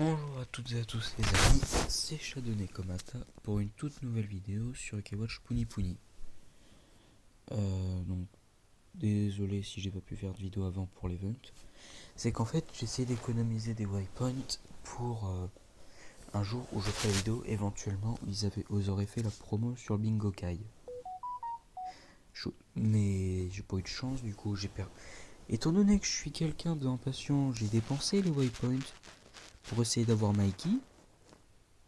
Bonjour à toutes et à tous les amis, c'est Chadonné Komata pour une toute nouvelle vidéo sur Ukewatch Puni Puni. Donc désolé si j'ai pas pu faire de vidéo avant pour l'event. C'est qu'en fait j'essaie d'économiser des waypoints pour un jour où je ferai la vidéo, éventuellement ils auraient fait la promo sur le Bingo Kai. Mais j'ai pas eu de chance, du coup j'ai perdu. Étant donné que je suis quelqu'un d'impatient, j'ai dépensé les waypoints pour essayer d'avoir Mikey.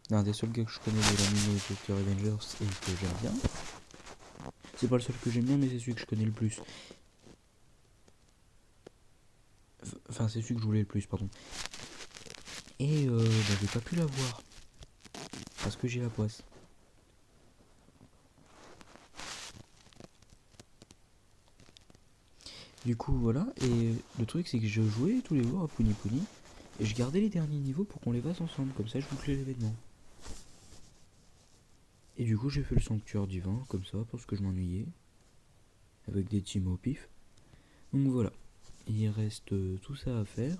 L'un des seuls gars que je connais de l'anime Tokyo Revengers et que j'aime bien. C'est pas le seul que j'aime bien, mais c'est celui que je connais le plus. Enfin, c'est celui que je voulais le plus, pardon. Et j'ai pas pu l'avoir. Parce que j'ai la poisse. Du coup, voilà. Et le truc, c'est que je jouais tous les jours à Puni Puni. Et je gardais les derniers niveaux pour qu'on les fasse ensemble. Comme ça, je bouclais l'événement. Et du coup, j'ai fait le sanctuaire divin, comme ça, parce que je m'ennuyais. Avec des teams au pif. Donc voilà. Il reste tout ça à faire.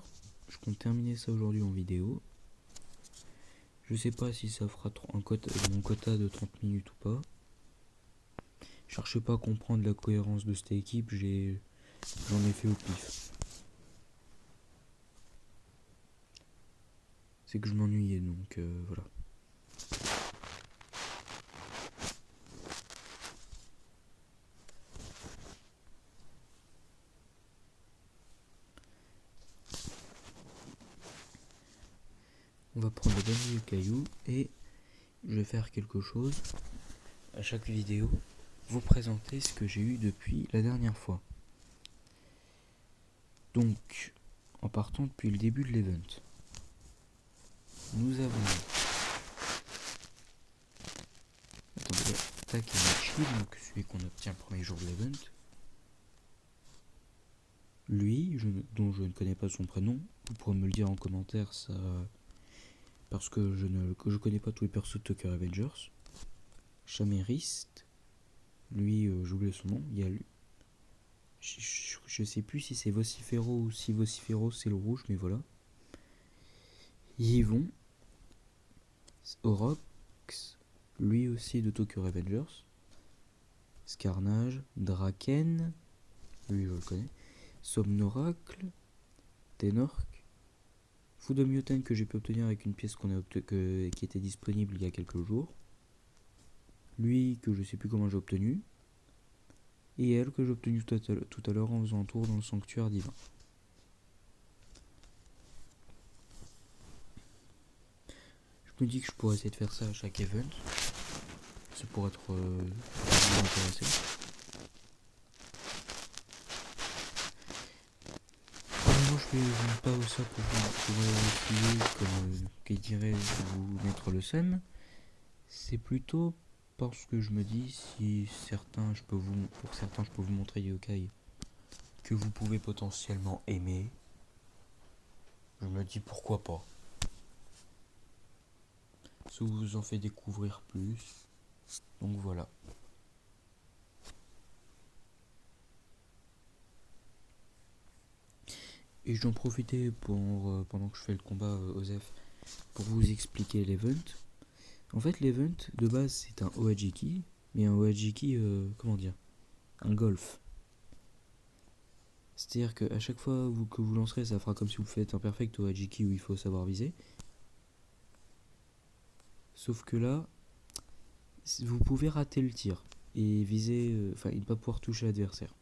Je compte terminer ça aujourd'hui en vidéo. Je sais pas si ça fera mon quota de 30 minutes ou pas. Cherchez pas à comprendre la cohérence de cette équipe, j'en ai fait au pif. C'est que je m'ennuyais, donc voilà. On va prendre le dernier caillou et je vais faire quelque chose à chaque vidéo, vous présenter ce que j'ai eu depuis la dernière fois. Donc, en partant depuis le début de l'event, nous avons Takemichi, donc celui qu'on obtient le premier jour de l'event. Lui, dont je ne connais pas son prénom, vous pourrez me le dire en commentaire, ça, parce que je connais pas tous les persos de Tokyo Revengers. Chamériste, lui, j'oublie son nom, il y a lui. Je sais plus si c'est Vocifero ou si Vocifero c'est le rouge, mais voilà. Yvon, Orox, lui aussi de Tokyo Revengers. Scarnage, Draken, lui je le connais. Somnoracle, Tenork, Fudomyoten que j'ai pu obtenir avec une pièce qui était disponible il y a quelques jours. Lui que je sais plus comment j'ai obtenu. Et elle que j'ai obtenue tout à l'heure en faisant un tour dans le sanctuaire divin. Je me dis que je pourrais essayer de faire ça à chaque event. C'est pour être intéressé. Moi je fais pas ça pour essayer comme qui dirait vous mettre le seum. C'est plutôt parce que je me dis si pour certains je peux vous montrer des yokai que vous pouvez potentiellement aimer. Je me dis pourquoi pas. Ça vous en fait découvrir plus. Donc voilà. Et j'en profitais pendant que je fais le combat Osef pour vous expliquer l'event. En fait l'event de base c'est un Ohajiki, mais un Ohajiki comment dire, un golf. C'est-à-dire qu'à chaque fois que vous lancerez, ça fera comme si vous faites un perfect Ohajiki où il faut savoir viser. Sauf que là, vous pouvez rater le tir et viser, et ne pas pouvoir toucher l'adversaire.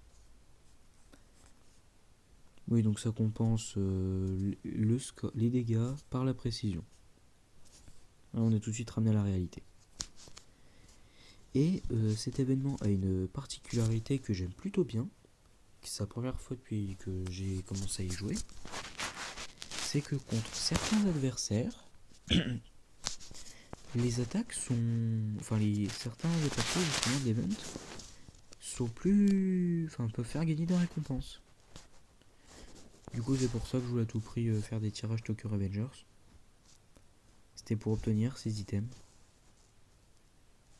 Oui, donc ça compense les dégâts par la précision. Là, on est tout de suite ramené à la réalité. Et cet événement a une particularité que j'aime plutôt bien. C'est la première fois depuis que j'ai commencé à y jouer. C'est que contre certains adversaires, les attaques sont... certains des persos justement de l'event sont peuvent faire gagner des récompenses. Du coup c'est pour ça que je voulais à tout prix faire des tirages Tokyo Revengers. C'était pour obtenir ces items.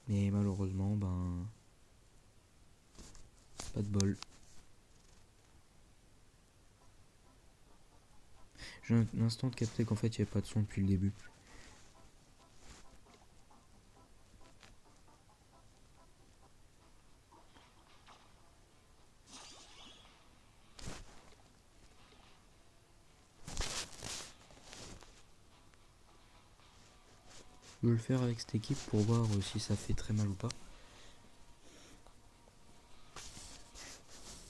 Mais malheureusement, pas de bol. J'ai un instant capté qu'en fait il n'y avait pas de son depuis le début. Je vais le faire avec cette équipe pour voir si ça fait très mal ou pas.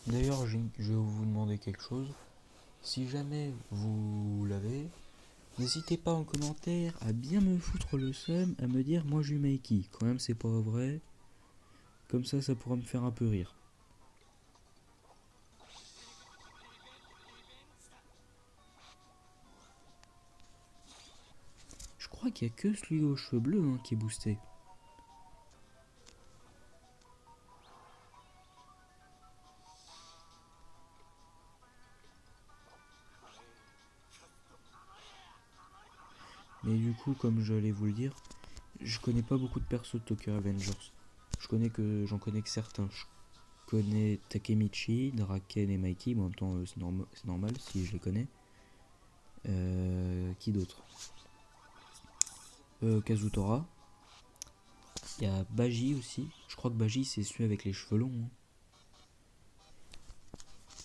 D'ailleurs, je vais vous demander quelque chose. Si jamais vous l'avez, n'hésitez pas en commentaire à bien me foutre le seum, à me dire moi je suis Mikey. Quand même c'est pas vrai. Comme ça pourra me faire un peu rire. Je crois qu'il n'y a que celui aux cheveux bleus qui est boosté. Mais du coup, comme j'allais vous le dire, je connais pas beaucoup de persos de Tokyo Revengers. J'en connais que certains. Je connais Takemichi, Draken et Mighty. Bon, en même temps, c'est normal si je les connais. Qui d'autre? Kazutora. Il y a Baji aussi. Je crois que Baji c'est celui avec les cheveux longs.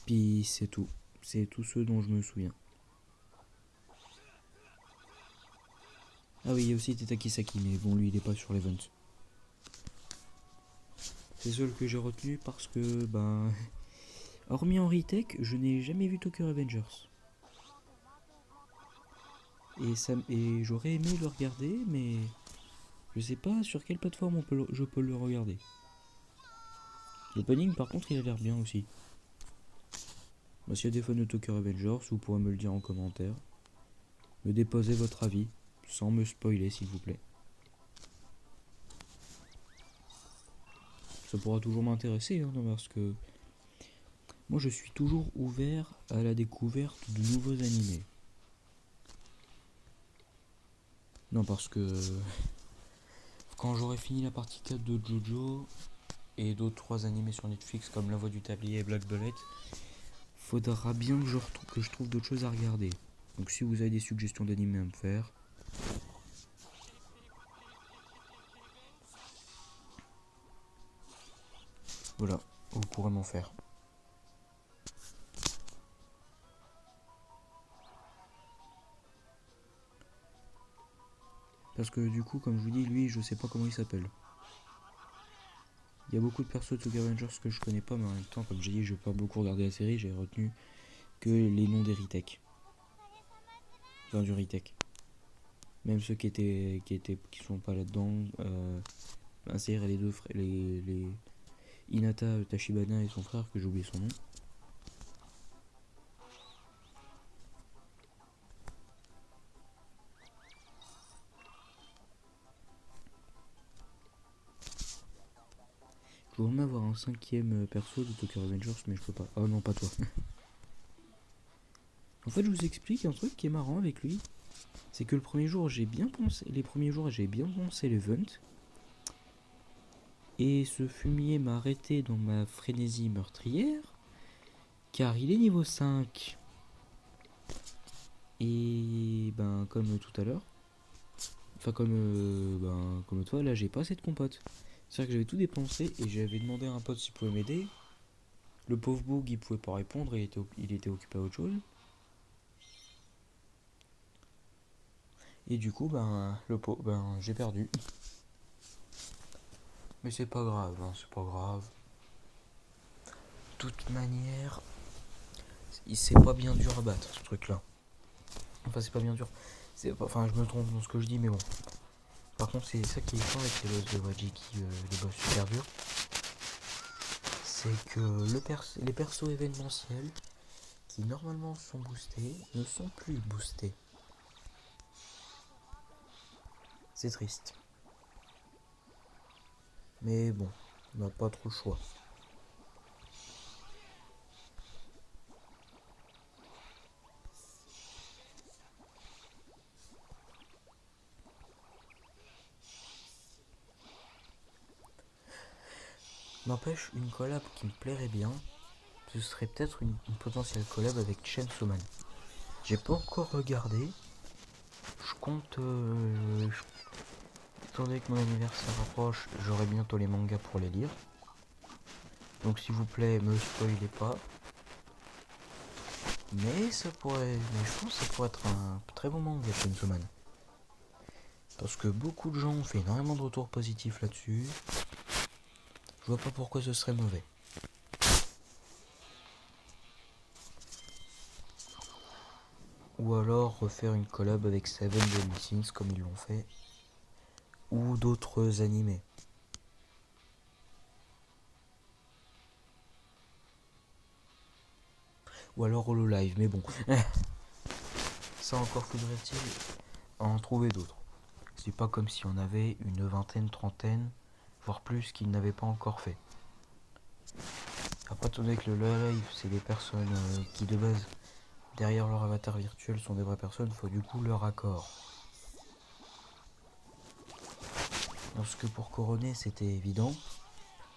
Puis c'est tout. C'est tous ceux dont je me souviens. Ah oui, il y a aussi Tetakisaki, mais bon, lui il est pas sur l'event. C'est seul que j'ai retenu parce que, ben, hormis Henry Tech, je n'ai jamais vu Tokyo Revengers. Et j'aurais aimé le regarder, mais je sais pas sur quelle plateforme je peux le regarder. L'opening, par contre, il a l'air bien aussi. Bah, s'il y a des fans de Tokyo Revengers, vous pourrez me le dire en commentaire. Me déposer votre avis, sans me spoiler, s'il vous plaît. Ça pourra toujours m'intéresser, parce que moi, je suis toujours ouvert à la découverte de nouveaux animés. Non, parce que quand j'aurai fini la partie 4 de Jojo et d'autres 3 animés sur Netflix comme La Voix du Tablier et Black Bullet, faudra bien que je trouve d'autres choses à regarder. Donc si vous avez des suggestions d'animés à me faire, voilà, vous pourrez m'en faire. Parce que du coup, comme je vous dis, lui, je sais pas comment il s'appelle. Il y a beaucoup de persos de Tokyo Revengers que je connais pas, mais en même temps, comme j'ai dit, je vais pas beaucoup regarder la série, j'ai retenu que les noms des Ritek. Enfin, du Ritek. Même ceux qui sont pas là-dedans. C'est-à-dire les deux frères, les Hinata Tachibana et son frère, que j'ai oublié son nom. Je voudrais même avoir un 5ème perso de Tokyo Revengers, mais je peux pas. Oh non, pas toi. En fait, je vous explique un truc qui est marrant avec lui. C'est que les premiers jours, j'ai bien pensé l'event. Et ce fumier m'a arrêté dans ma frénésie meurtrière. Car il est niveau 5. Et ben, comme tout à l'heure. Enfin, comme toi, là, j'ai pas assez de compotes. C'est-à-dire que j'avais tout dépensé et j'avais demandé à un pote s'il pouvait m'aider. Le pauvre Boog, il pouvait pas répondre, il était occupé à autre chose. Et du coup, j'ai perdu. Mais c'est pas grave, c'est pas grave. De toute manière, c'est pas bien dur à battre ce truc-là. Enfin, c'est pas bien dur. Enfin, je me trompe dans ce que je dis, mais bon. Par contre, c'est ça qui est fort avec les boss de Wajiki, les boss super durs. C'est que les persos événementiels qui normalement sont boostés ne sont plus boostés. C'est triste. Mais bon, on n'a pas trop le choix. N'empêche, une collab qui me plairait bien, ce serait peut-être une potentielle collab avec Chainsaw Man. J'ai pas encore regardé. Je compte... étant donné que mon anniversaire approche, j'aurai bientôt les mangas pour les lire. Donc s'il vous plaît, me spoilez pas. Mais ça pourrait... Mais je pense que ça pourrait être un très bon manga, Chainsaw Man. Parce que beaucoup de gens ont fait énormément de retours positifs là-dessus. Je vois pas pourquoi ce serait mauvais. Ou alors refaire une collab avec Seven Deadly Sins comme ils l'ont fait. Ou d'autres animés. Ou alors Hololive, mais bon. Ça encore faudrait-il en trouver d'autres. C'est pas comme si on avait une vingtaine, trentaine, voire plus qu'ils n'avaient pas encore fait. Après, étant donné que le Hololive, c'est des personnes qui de base, derrière leur avatar virtuel, sont des vraies personnes, faut du coup leur accord. Parce que pour Coronet, c'était évident.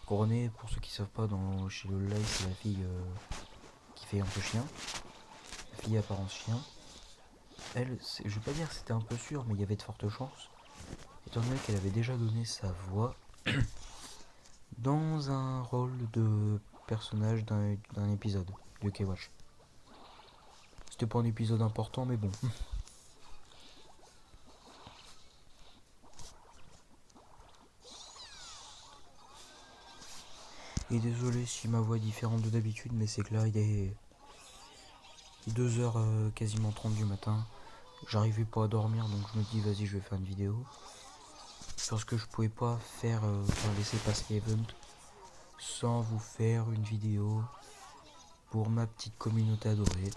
Coronet, pour ceux qui savent pas, chez le Hololive, c'est la fille qui fait un peu chien. La fille apparence chien. Elle, je vais pas dire que c'était un peu sûr, mais il y avait de fortes chances. Étant donné qu'elle avait déjà donné sa voix dans un rôle de personnage d'un épisode de K-Watch. C'était pas un épisode important, mais bon. Et désolé si ma voix est différente de d'habitude, mais c'est que là, il est 2h quasiment 30 du matin. J'arrivais pas à dormir, donc je me dis, vas-y, je vais faire une vidéo. Parce que je pouvais pas laisser passer l'event sans vous faire une vidéo pour ma petite communauté adorée.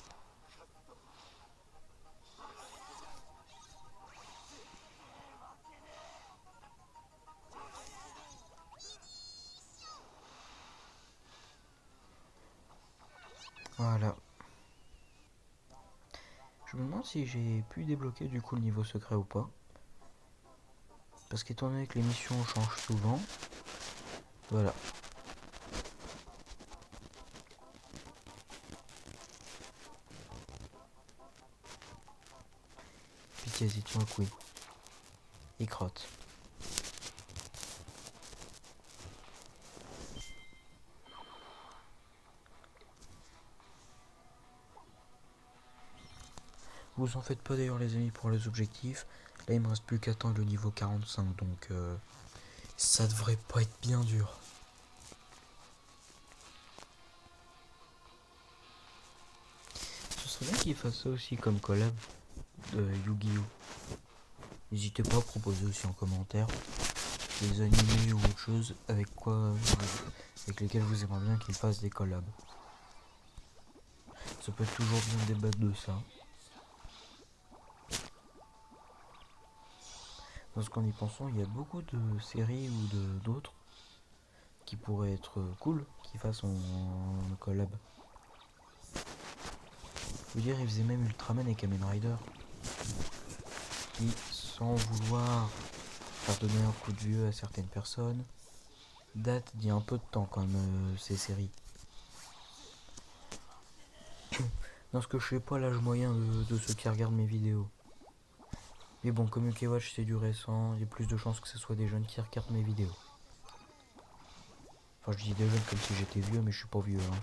Voilà. Je me demande si j'ai pu débloquer du coup le niveau secret ou pas. Parce qu'étant donné que les missions changent souvent, voilà. Pitié, c'est un couille. Et crotte. Vous en faites pas d'ailleurs les amis pour les objectifs. Là il me reste plus qu'à atteindre le niveau 45, donc ça devrait pas être bien dur. Ce serait bien qu'il fasse ça aussi comme collab de Yu-Gi-Oh! N'hésitez pas à proposer aussi en commentaire des animés ou autre chose avec lesquels vous aimeriez bien qu'il fasse des collabs. Ça peut être toujours bien de débattre de ça. Parce qu'en y pensant, il y a beaucoup de séries ou d'autres qui pourraient être cool qui fassent en collab. Je veux dire, ils faisaient même Ultraman et Kamen Rider qui, sans vouloir faire donner un coup de vieux à certaines personnes, datent d'il y a un peu de temps quand même ces séries. Parce que je sais pas l'âge moyen de ceux qui regardent mes vidéos. Mais bon, comme UK-Watch c'est du récent, il y a plus de chances que ce soit des jeunes qui regardent mes vidéos. Enfin, je dis des jeunes comme si j'étais vieux, mais je suis pas vieux, hein.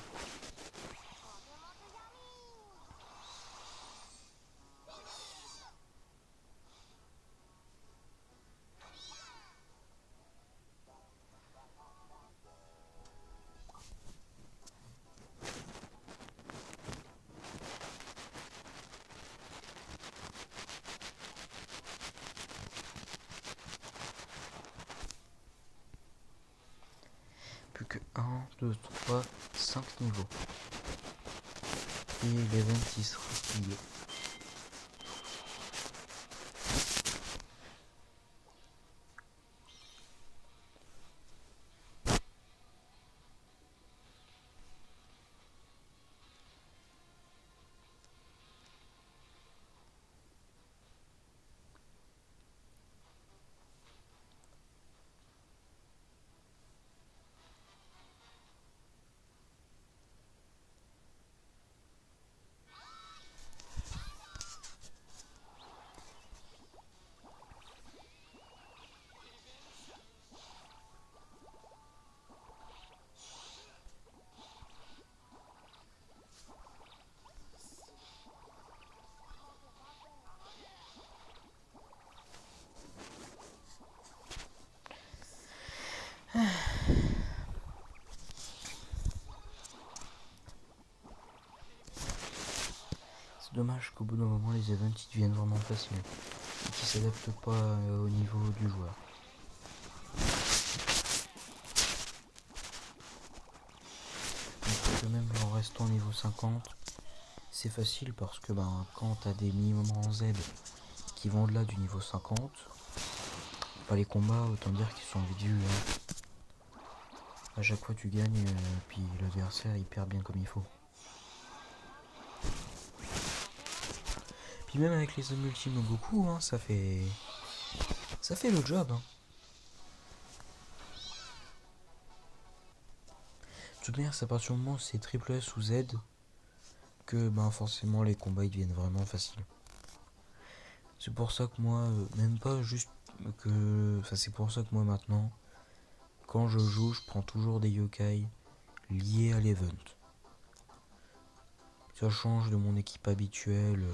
Plus que 1, 2, 3, 5 niveaux. Et les 26 sera plié. C'est dommage qu'au bout d'un moment les events ils deviennent vraiment faciles et qu'ils s'adaptent pas au niveau du joueur. Donc, même en restant au niveau 50, c'est facile parce que quand t'as des minimums en Z qui vont au-delà du niveau 50, les combats autant dire qu'ils sont vite vus. À chaque fois tu gagnes, puis l'adversaire il perd bien comme il faut. Puis même avec les multi no Goku, ça fait le job. De toute manière, c'est à partir du moment où c'est triple S ou Z que forcément les combats ils deviennent vraiment faciles. C'est pour ça que moi, même pas juste que... Enfin, c'est pour ça que moi maintenant, quand je joue, je prends toujours des yokai liés à l'event. Ça change de mon équipe habituelle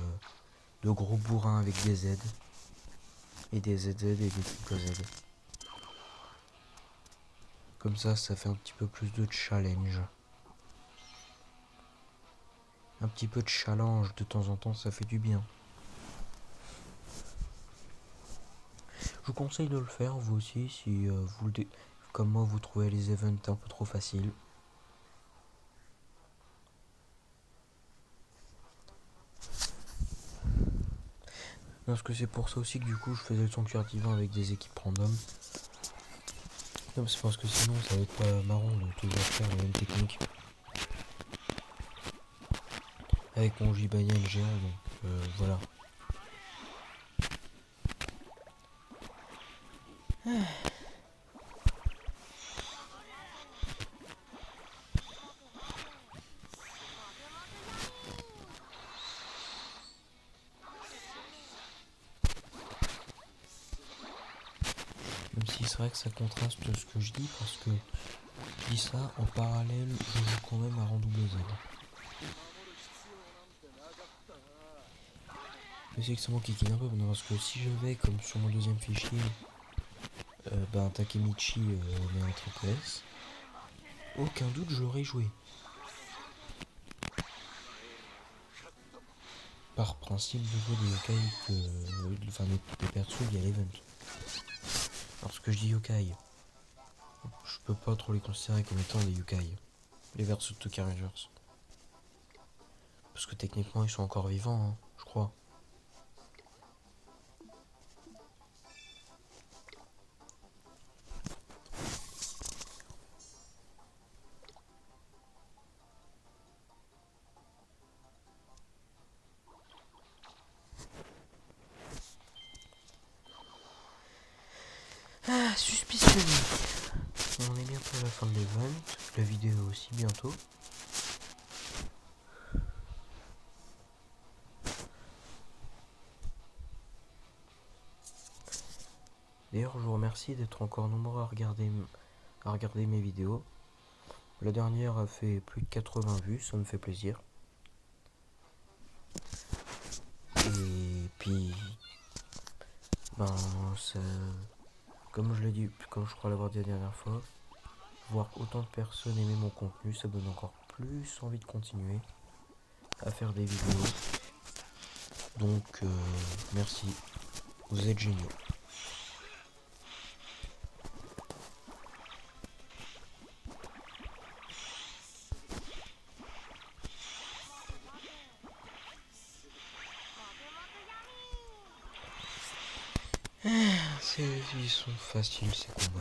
de gros bourrins avec des Z. Et des ZZ et des triple Z. Comme ça fait un petit peu plus de challenge. Un petit peu de challenge de temps en temps, ça fait du bien. Je vous conseille de le faire, vous aussi, si comme moi vous trouvez les events un peu trop faciles. Parce que c'est pour ça aussi que du coup je faisais le sanctuaire divin avec des équipes random. Non, c'est parce que sinon ça va être pas marrant de toujours faire la même technique. Avec mon Jibaya LGA, donc voilà. Même si c'est vrai que ça contraste ce que je dis, parce que je dis ça en parallèle, je joue quand même à rang double Z. Je sais que c'est moi qui kill un peu, parce que si je vais comme sur mon deuxième fichier, Takemichi met un triple S, aucun doute j'aurais joué. Par principe de jouer des yokai des persos via l'event. Parce que je dis yokai, je peux pas trop les considérer comme étant des yokai, les versos de Tokyo Rangers. Parce que techniquement ils sont encore vivants, je crois. Suspicieux. On est bientôt à la fin de l'event, la vidéo aussi bientôt. D'ailleurs, je vous remercie d'être encore nombreux à regarder mes vidéos. La dernière a fait plus de 80 vues, ça me fait plaisir. Et puis, ça, comme je l'ai dit, comme je crois l'avoir dit la dernière fois, voir autant de personnes aimer mon contenu, ça donne encore plus envie de continuer à faire des vidéos. Donc, merci, vous êtes géniaux. Ils sont faciles ces combats.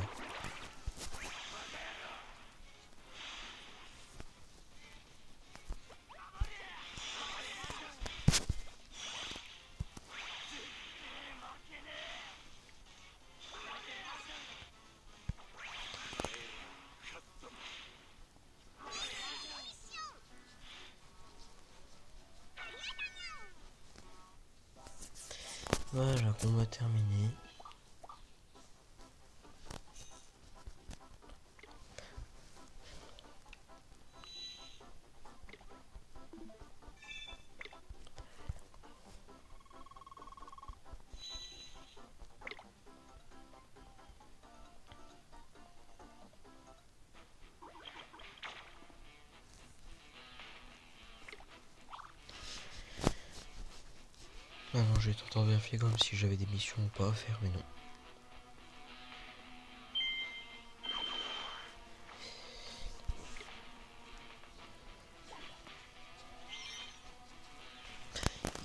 Voilà, combat terminé. Ah non, j'ai tenté de vérifier comme si j'avais des missions ou pas à faire, mais non.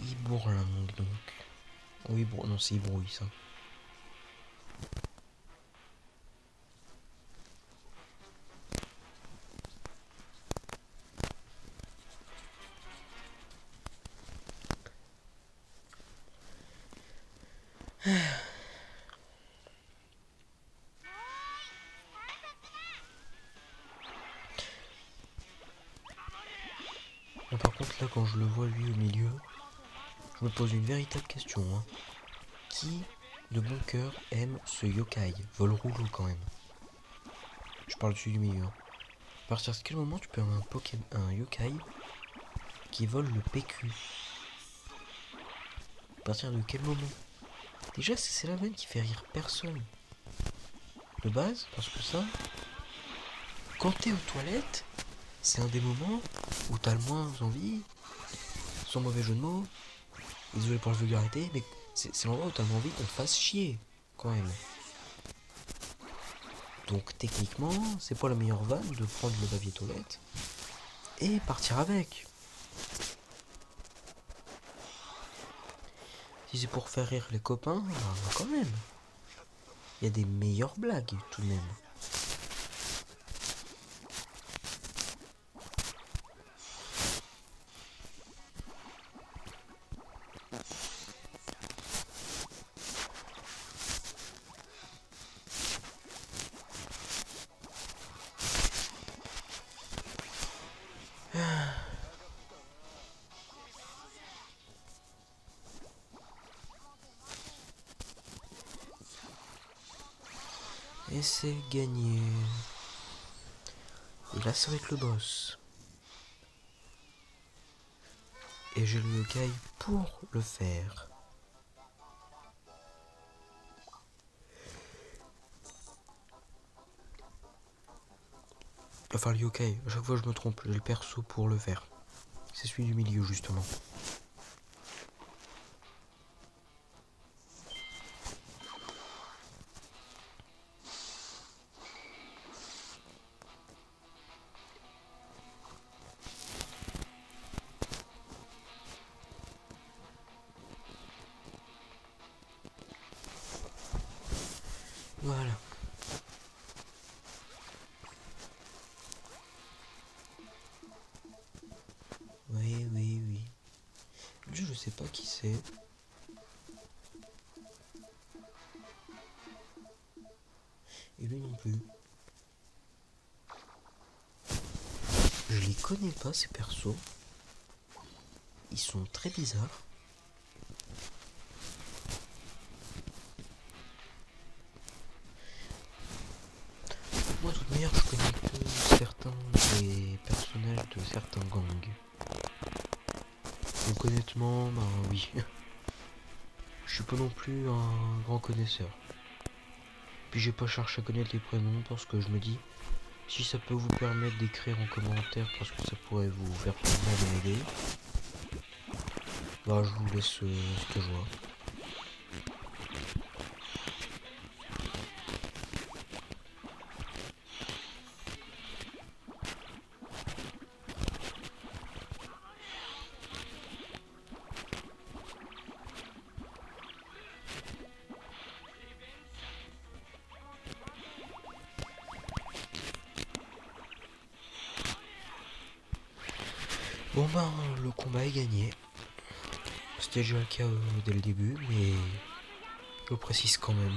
Ibourling donc. Oui, bon, non, c'est Ibrouille ça. Bon, par contre, là, quand je le vois lui au milieu, je me pose une véritable question. Hein. Qui, de bon cœur, aime ce yokai? Vol rouleau quand même. Je parle dessus du milieu. Hein. À partir de quel moment tu peux avoir un yokai qui vole le PQ? À partir de quel moment? Déjà, c'est la vanne qui fait rire personne. De base, parce que ça, quand t'es aux toilettes, c'est un des moments où t'as le moins envie, sans mauvais jeu de mots, désolé pour la vulgarité, mais c'est l'endroit où t'as envie qu'on te fasse chier, quand même. Donc techniquement, c'est pas la meilleure vanne de prendre le papier toilette et partir avec. Si c'est pour faire rire les copains, bah, quand même. Il y a des meilleures blagues tout de même. Et c'est gagné. Et là, ça va être le boss. Et j'ai le yokai pour le faire. Enfin, le yokai, à chaque fois je me trompe, j'ai le perso pour le faire. C'est celui du milieu, justement. Voilà. Oui, oui, oui. Lui, je sais pas qui c'est. Et lui non plus. Je les connais pas, ces persos. Ils sont très bizarres. Moi, de toute manière, je connais que certains des personnages de certains gangs. Donc honnêtement, ben oui. Je suis pas non plus un grand connaisseur. Puis j'ai pas cherché à connaître les prénoms parce que je me dis, si ça peut vous permettre d'écrire en commentaire parce que ça pourrait vous faire plaisir de m'aider, bah je vous laisse cette joie. Bon ben, le combat est gagné. C'était déjà le cas dès le début, mais je le précise quand même.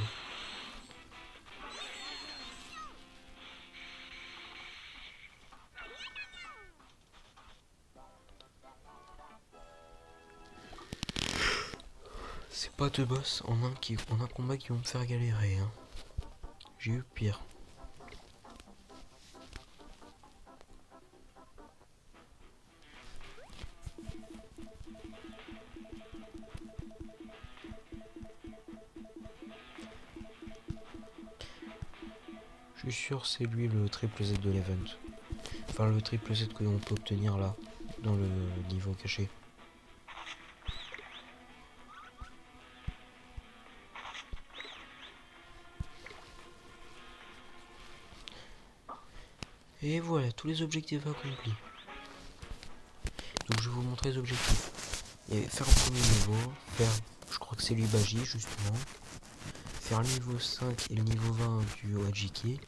C'est pas deux boss en un combat qui vont me faire galérer. Hein. J'ai eu pire. Je suis sûr c'est lui le triple Z de l'event. Enfin le triple Z que l'on peut obtenir là, dans le niveau caché. Et voilà, tous les objectifs accomplis. Donc je vais vous montrer les objectifs. Et faire le premier niveau, faire, je crois que c'est l'Ibaji justement, faire le niveau 5 et le niveau 20 du Wajiki,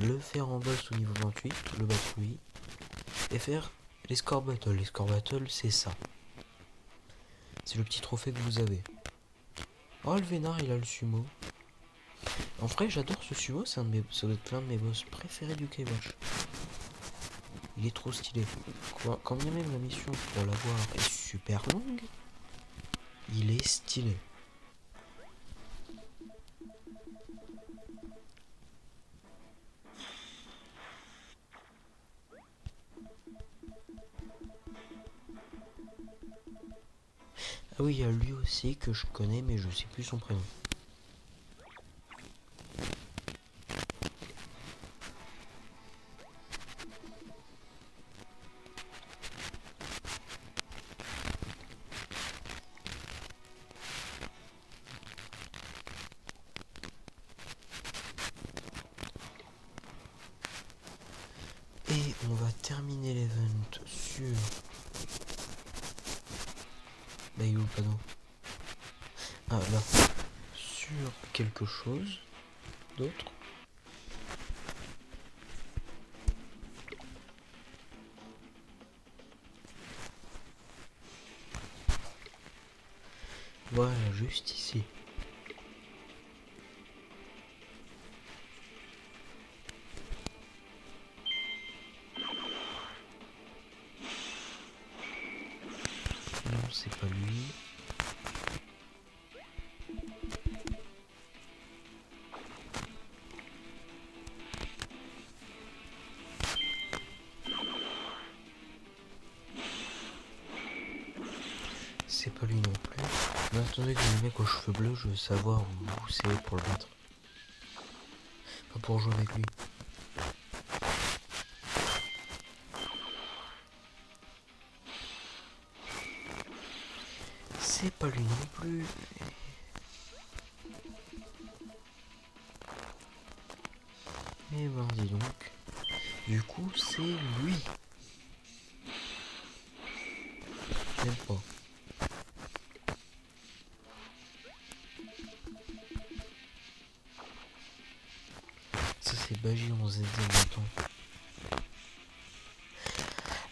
le faire en boss au niveau 28, le battre lui, et faire les score battles. Les score battles, c'est ça. C'est le petit trophée que vous avez. Oh, le vénard, il a le sumo. En vrai, j'adore ce sumo, ça doit être l'un de mes boss préférés du Kaibash. Il est trop stylé. Quand bien même la mission pour l'avoir est super longue, il est stylé. Ah oui, il y a lui aussi que je connais, mais je sais plus son prénom. Et on va terminer l'event sur... Bah il est où le panneau? Ah là. Sur quelque chose d'autre. Voilà, juste ici. Non, c'est pas lui. C'est pas lui non plus. Mais attendez, le mec aux cheveux bleus, je veux savoir où c'est pour le battre. Pas pour jouer avec lui. C'est pas lui non plus. Eh ben dis donc. Du coup c'est lui. Même pas. Ça c'est Baji en ZZ maintenant.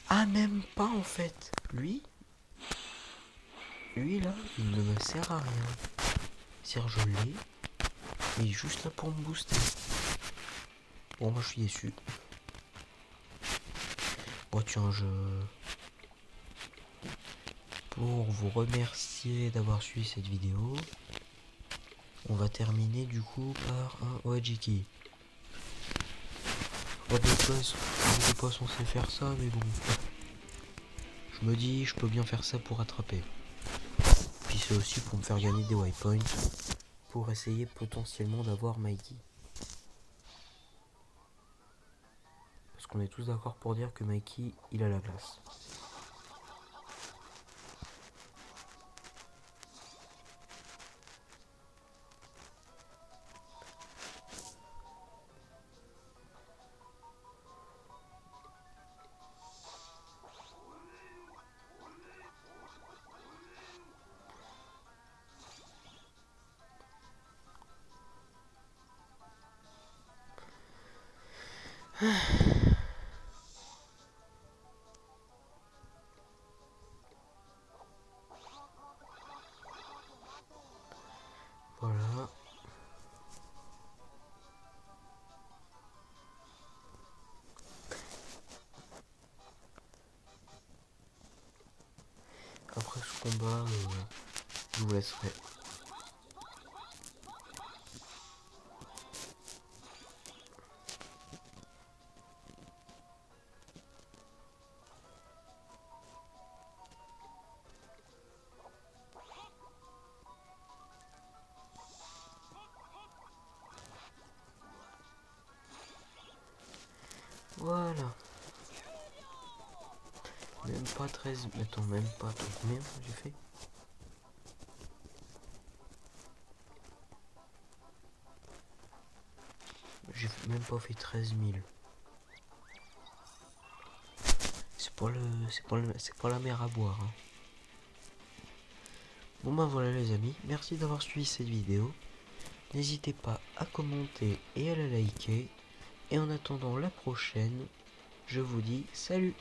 Ah même pas en fait. Lui là, il ne me sert à rien. C'est-à-dire je l'ai. Il est juste là pour me booster. Bon moi je suis déçu. Bon tiens pour vous remercier d'avoir suivi cette vidéo, on va terminer du coup par un Oajiki. Oh, de base, je n'étais pas censé faire ça, mais bon. Je me dis, je peux bien faire ça pour attraper. Puis c'est aussi pour me faire gagner des waypoints, pour essayer potentiellement d'avoir Mikey. Parce qu'on est tous d'accord pour dire que Mikey, il a la classe. Voilà. Après ce combat, je vous laisserai. Voilà. Même pas 13. Attends, même pas. Combien j'ai fait? J'ai même pas fait 13 000. c'est pour la mer à boire. Hein. Bon ben voilà les amis, merci d'avoir suivi cette vidéo. N'hésitez pas à commenter et à la liker. Et en attendant la prochaine, je vous dis salut!